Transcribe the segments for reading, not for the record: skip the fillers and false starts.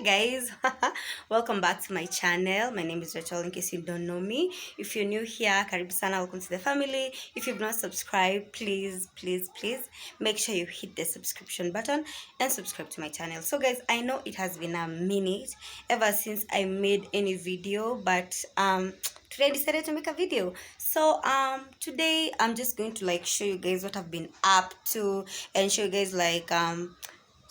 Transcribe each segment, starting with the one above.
Hi guys, welcome back to my channel. My name is Rachel. In case you don't know me, if you're new here, karibu sana, welcome to the family. If you've not subscribed, please make sure you hit the subscription button and subscribe to my channel. So guys, I know it has been a minute ever since I made any video, but today I decided to make a video. So today I'm just going to like show you guys what I've been up to and show you guys like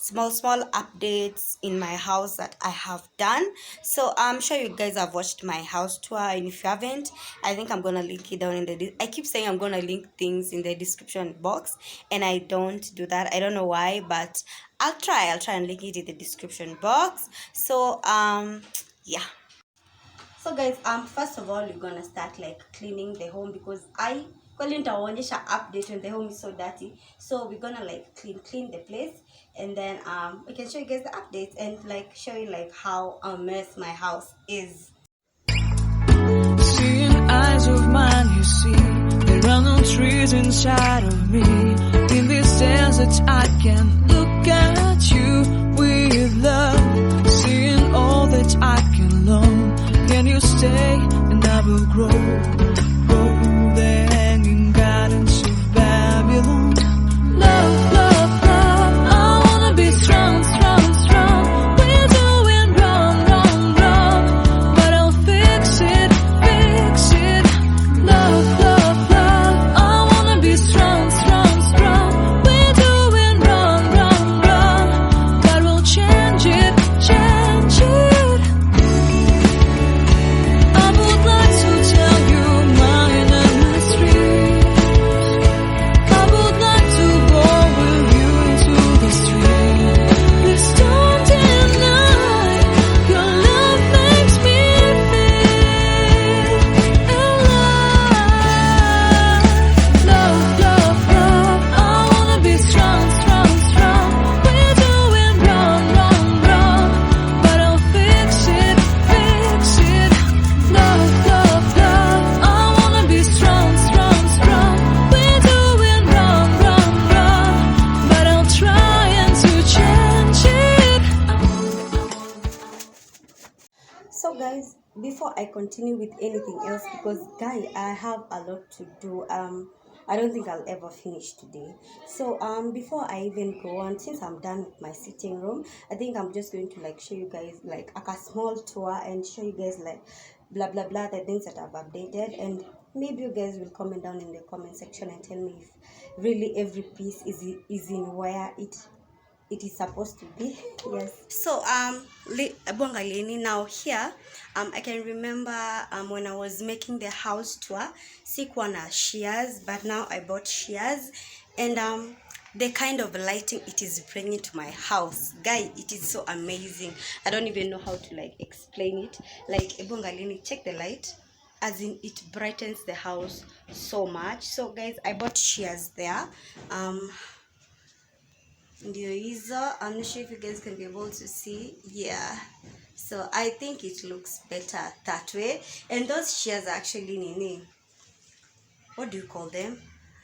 small updates in my house that I have done. So I'm sure you guys have watched my house tour, and if you haven't, I think I'm gonna link it down in the I keep saying I'm gonna link things in the description box, and I don't do that. I don't know why, but I'll try and link it in the description box. So yeah. So guys, first of all, we're gonna start like cleaning the home because I nitawaonyesha update when the home is so dirty. So we're gonna like clean the place, and then we can show you guys the updates and like show you like how a mess my house is. Seeing eyes of mine, you see, there are no trees inside of me. In this desert, I can look at you with love. Seeing all that I can learn. Can you stay and I will grow? Grow the hanging gardens of Babylon. Love, love, love. I wanna be strong, strong, strong. We're doing wrong, wrong, wrong. But I'll fix it, fix it. Love, love, love. I wanna be strong, strong, strong. We're doing wrong, wrong, wrong. But we'll change it, change it. I would like to tell you my inner mystery. I would like to go with you into the street. Please don't deny your love makes me feel alive. Love, love, love. I wanna be strong, strong, strong. We're doing wrong, wrong, wrong. But I'll fix it, fix it. Love, love, love. I wanna be strong, strong, strong. We're doing wrong, wrong, wrong. But I'll try and to change it. So guys, before I continue with anything else, because guy, I have a lot to do. I don't think I'll ever finish today. So before I even go on, since I'm done with my sitting room, I think I'm just going to like show you guys like a small tour and show you guys like blah blah blah the things that I've updated, and maybe you guys will comment down in the comment section and tell me if really every piece is in where it is supposed to be. Yes. So Bongalieni, now here I can remember when I was making the house tour, sikuwa na shears, but now I bought shears, and the kind of lighting it is bringing to my house, guy, it is so amazing. I don't even know how to like explain it. Like Bongalieni, check the light, as in it brightens the house so much. So guys, I bought shears there. Ndio hizo, I'm not sure if you guys can be able to see. Yeah, so I think it looks better that way. And those shears are actually nini, what do you call them,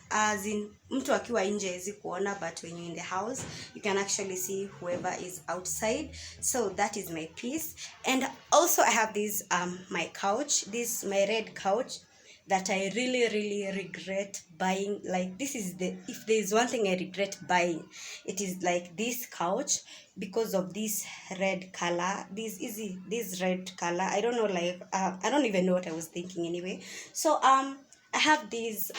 as in mtu akiwa nje hawezi kuona, but when you're in the house you can actually see whoever is outside. So that is my piece. And also I have this my couch, this my red couch that I really regret buying. Like, this is the, if there is one thing I regret buying, it is like this couch, because of this red color, this red color. I don't know, like I don't even know what I was thinking anyway. So I have this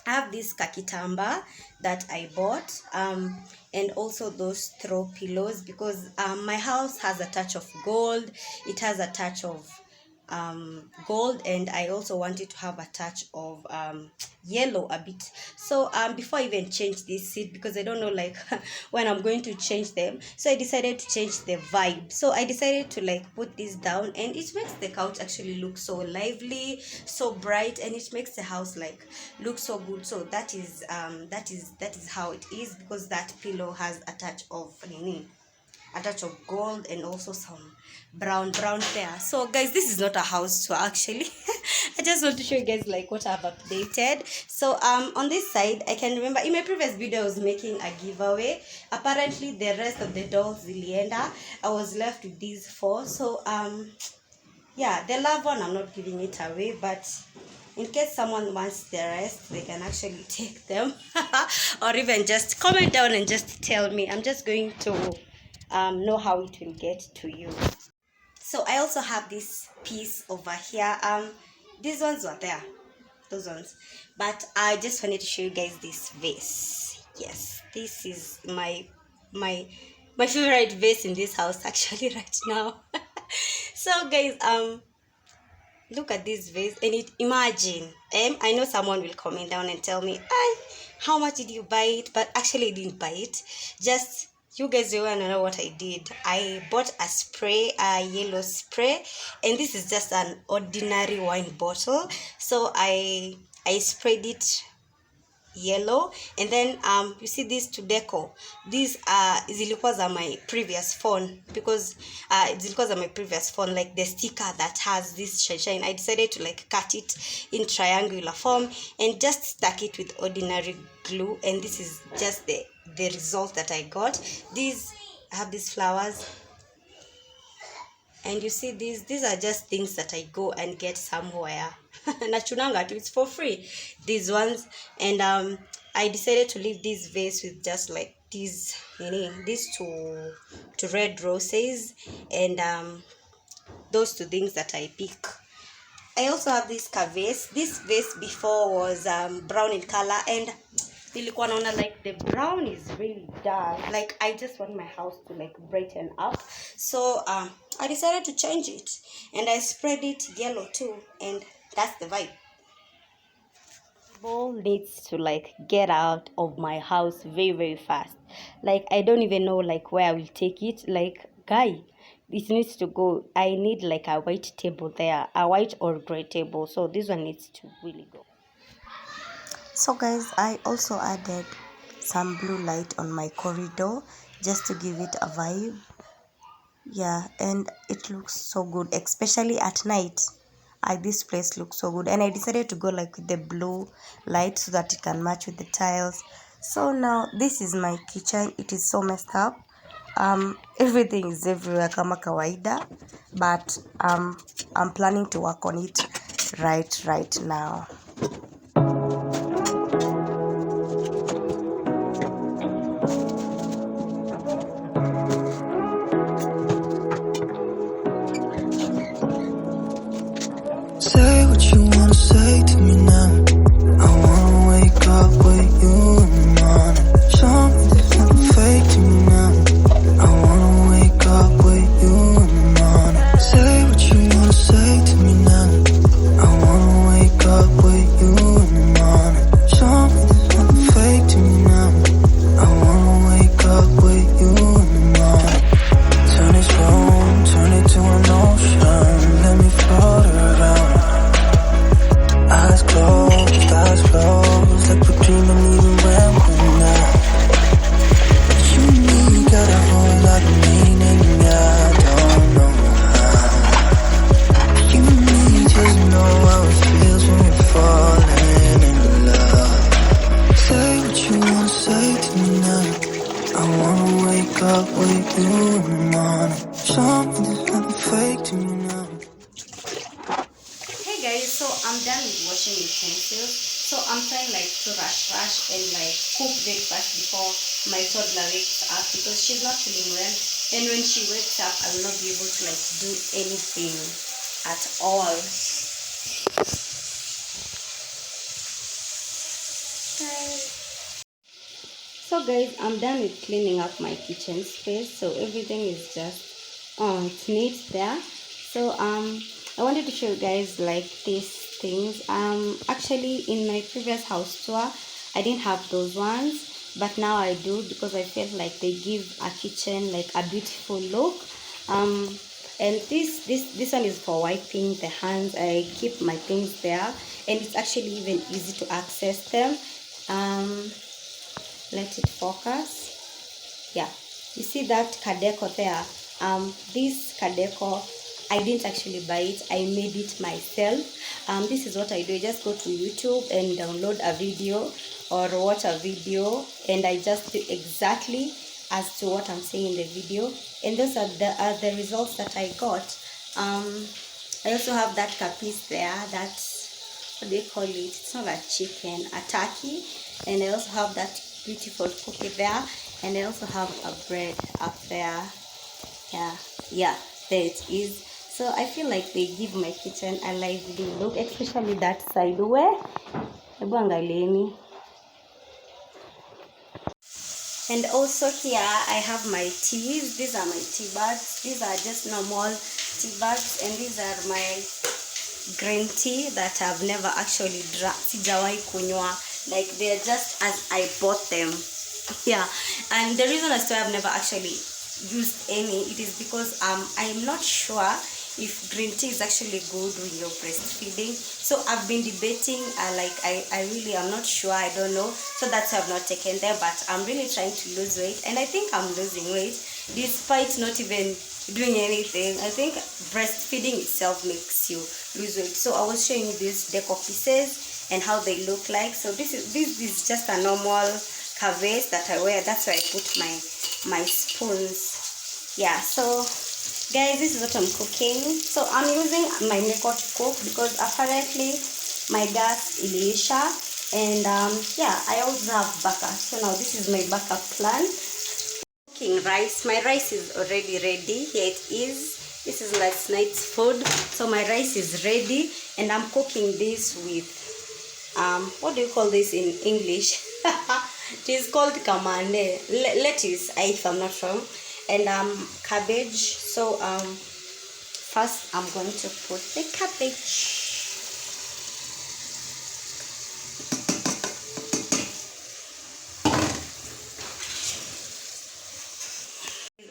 kakitamba that I bought, and also those throw pillows, because my house has a touch of gold, it has a touch of gold, and I also wanted to have a touch of yellow a bit. So before I even change this seat, because I don't know like when I'm going to change them, so I decided to change the vibe. So I decided to like put this down, and it makes the couch actually look so lively, so bright, and it makes the house like look so good. So that is how it is, because that pillow has a touch of nini, a touch of gold, and also some brown there. So guys, this is not a house tour actually. I just want to show you guys like what I've updated. So on this side, I can remember in my previous video I was making a giveaway. Apparently the rest of the dolls zilienda. I was left with these four. So yeah, the love one I'm not giving it away, but in case someone wants the rest, they can actually take them. Or even just comment down and just tell me. I'm just going to know how it will get to you. So I also have this piece over here. These ones were there, those ones, but I just wanted to show you guys this vase. Yes, this is my my favorite vase in this house actually right now. So guys, look at this vase, and it imagine, I know someone will comment down and tell me, how much did you buy it? But actually I didn't buy it. Just you guys don't want to know what I did. I bought a spray, a yellow spray, and this is just an ordinary wine bottle. So I sprayed it yellow, and then you see these two deco, these zilikuwa za my previous phone, because zilikuwa za my previous phone, like the sticker that has this shine. I decided to like cut it in triangular form and just stuck it with ordinary glue, and this is just the result that I got. These have these flowers, and you see these are just things that I go and get somewhere. Nachunanga too, it's for free, these ones. And I decided to leave this vase with just like these two red roses, and those two things that I pick. I also have this vase. This vase before was brown in color, and nilikuwa naona like the brown is really dull. Like I just want my house to like brighten up. So I decided to change it, and I spread it yellow too, and that's the vibe. Ball needs to like get out of my house very fast. Like I don't even know like where I will take it. Like guy, it needs to go. I need like a white table there, a white or gray table. So this one needs to really go. So guys, I also added some blue light on my corridor just to give it a vibe. Yeah, and it looks so good, especially at night. This place looks so good, and I decided to go like with the blue light so that it can match with the tiles. So now this is my kitchen. It is so messed up. Everything is everywhere kama kawaida, but I'm planning to work on it right now. Say what you wanna say to me now. I wanna wake up with you in the morning. Show me there's nothing fake to me now. I wanna wake up with you in the morning. Say what you wanna say to me now. I wanna wake up with you in the morning. Show me there's nothing fake to me now. I wanna wake up with you in the morning. Turn this room, turn it to an ocean. Let me float around. Eyes closed, like we're dreaming even when we're not. You and me got a whole lot of meaning, I don't know how. You and me just know how it feels when you're falling in love. Say what you wanna say to me now. I wanna wake up with you in the morning. Show me there's nothing fake to me now. Hey guys, so I'm done with washing utensils. So I'm trying like to rush and like cook very fast before my toddler wakes up, because she's not feeling well, and when she wakes up I will not be able to like do anything at all. So guys, I'm done with cleaning up my kitchen space. So everything is just it's neat there. So I wanted to show you guys like these things. Actually in my previous house tour I didn't have those ones, but now I do, because I felt like they give a kitchen like a beautiful look. And this one is for wiping the hands. I keep my things there, and it's actually even easy to access them. Let it focus. Yeah, You see that Kadeko there? This Kadeko, I didn't actually buy it. I made it myself. This is what I do. I just go to YouTube and download a video or watch a video, and I just do exactly as to what I'm saying in the video. And those are the results that I got. I also have that capis there. That's what do you call it? It's not a chicken, a turkey. And I also have that beautiful cookie there, and I also have a bread up there. Yeah, yeah, there it is. So I feel like they give my kitchen a lively look, especially that side where hebu angalieni. And also here I have my teas. These are my tea bags. These are just normal tea bags, and these are my green tea that I've never actually drank. Sijawahi kunywa. Like they're just as I bought them. Yeah, and the reason as to why I've never actually used any, it is because I'm not sure if green tea is actually good when you're breastfeeding. So I've been debating, like I really am not sure, I don't know. So that's why I've not taken them, but I'm really trying to lose weight, and I think I'm losing weight despite not even doing anything. I think breastfeeding itself makes you lose weight. So I was showing you these deco pieces and how they look like. So this is just a normal cavets that I wear. That's where I put my spoons. Yeah, so guys, this is what I'm cooking. So I'm using my Meko to cook because apparently my gas iliisha, and yeah, I also have backup. So now this is my backup plan. Cooking rice. My rice is already ready. Here it is. This is last night's food. So my rice is ready, and I'm cooking this with what do you call this in English? It is called kamande, lettuce, if I'm not wrong, and cabbage. So first I'm going to put the cabbage.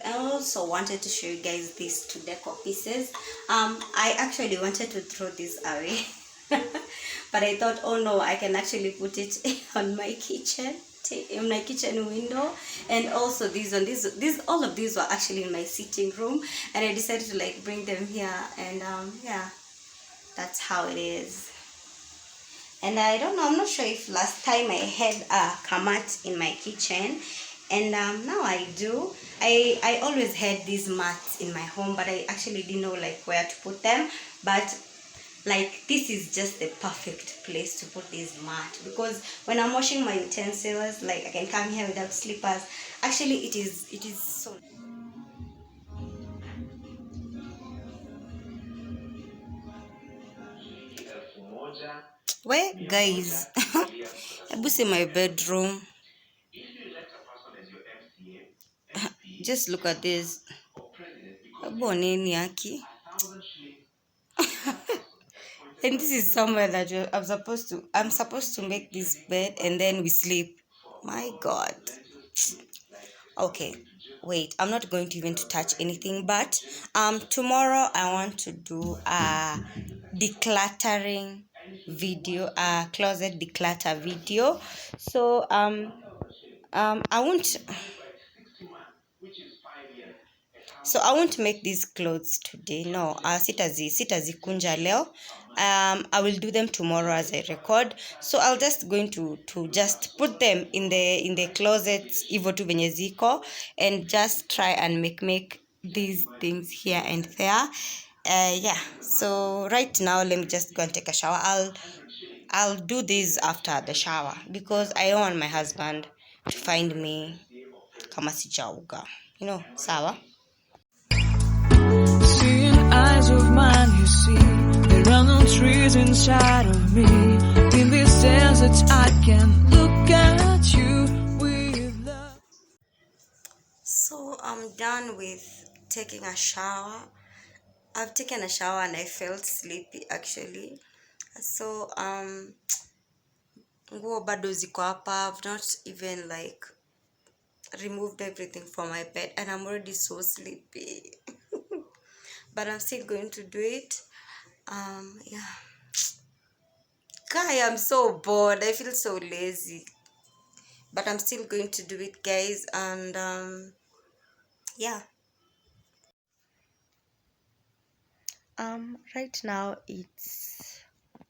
I also wanted to show you guys these two decor pieces. I actually wanted to throw this away, but I thought, oh no, I can actually put it on my kitchen, in my kitchen window. And also these one, these all of these were actually in my sitting room, and I decided to like bring them here, and yeah, that's how it is. And I don't know, I'm not sure if last time I had a kamat in my kitchen, and now I do. I always had these mats in my home, but I actually didn't know like where to put them. But like this is just the perfect place to put this mat, because when I'm washing my utensils, like I can come here without slippers. Actually it is so. Where guys? Hebu see my bedroom. Just look at this. Hebu oneni haki. And this is somewhere that I'm supposed to make this bed and then we sleep. My God. Okay, wait, I'm not going to even to touch anything, but tomorrow I want to do a decluttering video, a closet declutter video. So I won't, so I won't make these clothes today. No, sitazikunja leo. I will do them tomorrow as I record. So I'll just going to just put them in the closets hivyo tu venye ziko, and just try and make these things here and there. Yeah. So right now let me just go and take a shower. I'll do this after the shower because I don't want my husband to find me kama sijauga. Sawa. Seeing eyes of mine, you see, there are no trees inside of me. In this desert, I can look at you with love. So I'm done with taking a shower. I've taken a shower and I felt sleepy actually. So nguo bado ziko hapa. I've not even like removed everything from my bed, and I'm already so sleepy. But I'm still going to do it. Yeah. Guy, I'm so bored. I feel so lazy. But I'm still going to do it, guys. And yeah. Right now it's,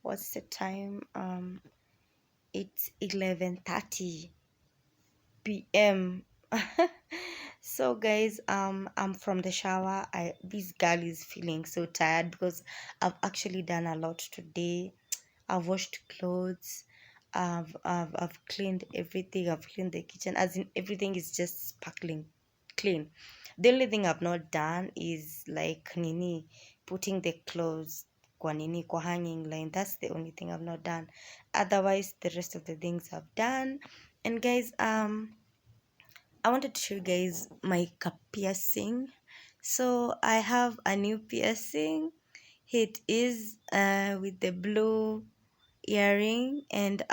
what's the time? It's 11:30 p.m. So guys, I'm from the shower. This girl is feeling so tired because I've actually done a lot today. I've washed clothes. I've cleaned everything. I've cleaned the kitchen. As in, everything is just sparkling clean. The only thing I've not done is like nini, putting the clothes kwa nini, kwa hanging line. That's the only thing I've not done. Otherwise, the rest of the things I've done. And guys, I wanted to show you guys my piercing. So I have a new piercing. It is with the blue earring, and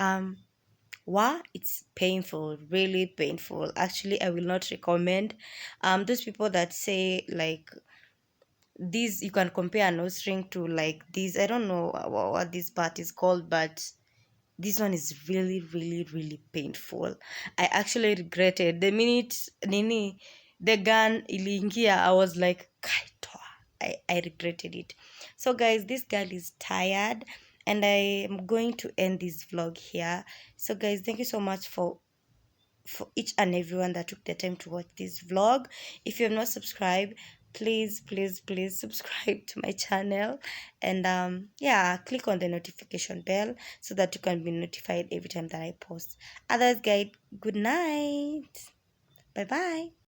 wow, it's painful, really painful. Actually, I will not recommend those people that say like this, you can compare a nose ring to like this. I don't know what this part is called, but this one is really, really, really painful. I actually regretted the minute nini the gun iliingia. I was like, kaitoa. I regretted it. So guys, this girl is tired, and I am going to end this vlog here. So guys, thank you so much for each and everyone that took the time to watch this vlog. If you have not subscribed, please, please, please subscribe to my channel, and yeah, click on the notification bell so that you can be notified every time that I post. Otherwise guys, good night, bye bye.